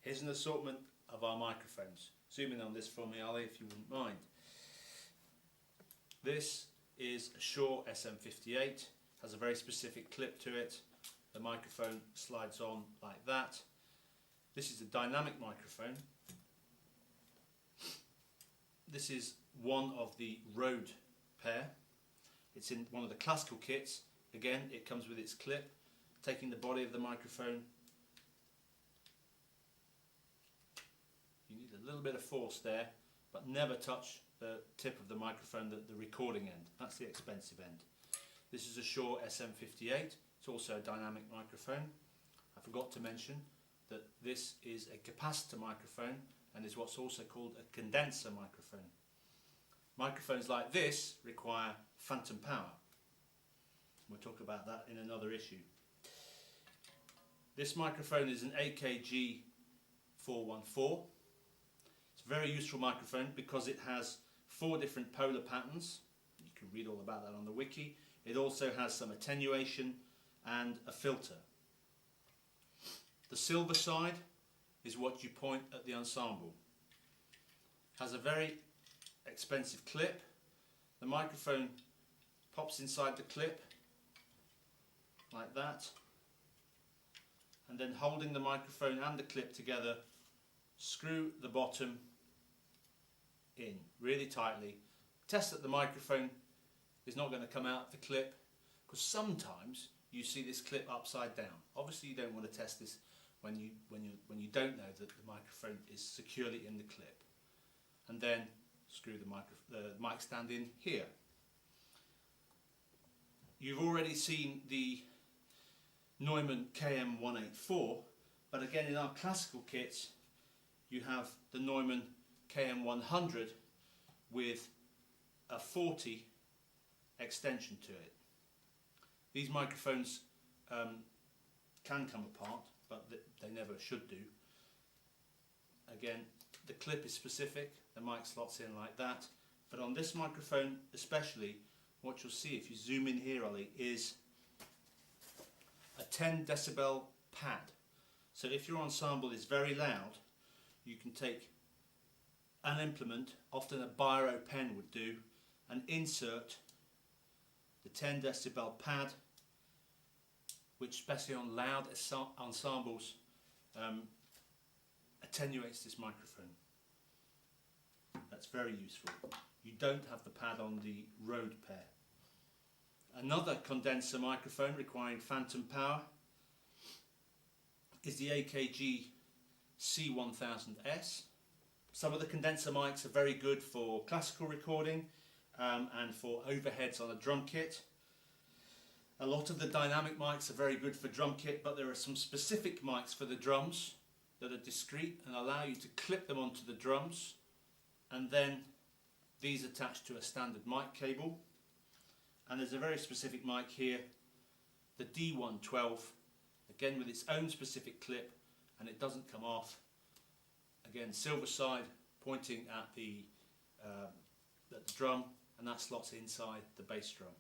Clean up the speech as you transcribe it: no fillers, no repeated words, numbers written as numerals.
Here's an assortment of our microphones. Zoom in on this for me, Ali, if you wouldn't mind. This is a Shure SM58, has a very specific clip to it. The microphone slides on like that. This is a dynamic microphone. This is one of the Rode pair. It's in one of the classical kits. Again, it comes with its clip. Taking the body of the microphone, you need a little bit of force there, but never touch the tip of the microphone, the recording end. That's the expensive end. This is a Shure SM58. It's also a dynamic microphone. I forgot to mention that this is a capacitor microphone and is what's also called a condenser microphone. Microphones like this require phantom power. We'll talk about that in another issue. This microphone is an AKG 414. It's a very useful microphone because it has 4 different polar patterns. You can read all about that on the wiki. It also has some attenuation and a filter. The silver side is what you point at the ensemble. It has a very expensive clip. The microphone pops inside the clip like that, and then holding the microphone and the clip together, screw the bottom in really tightly. Test that the microphone is not going to come out of the clip, because sometimes you see this clip upside down. Obviously you don't want to test this when you don't know that the microphone is securely in the clip. And then screw the mic stand in here. You've already seen the Neumann KM184, but again in our classical kits you have the Neumann KM100 with a 40 extension to it. These microphones can come apart, but they never should do. Again, the clip is specific, the mic slots in like that, but on this microphone especially, what you'll see if you zoom in here, Ollie, is a 10 decibel pad. So if your ensemble is very loud, you can take an implement, often a biro pen would do, and insert the 10 decibel pad, which especially on loud ensembles attenuates this microphone. That's very useful. You don't have the pad on the Rode pair. Another condenser microphone requiring phantom power is the AKG C1000S. Some of the condenser mics are very good for classical recording and for overheads on a drum kit. A lot of the dynamic mics are very good for drum kit, but there are some specific mics for the drums that are discrete and allow you to clip them onto the drums, and then these attached to a standard mic cable. And there's a very specific mic here, the D112, again with its own specific clip, and it doesn't come off. Again, silver side pointing at the drum, and that slots inside the bass drum.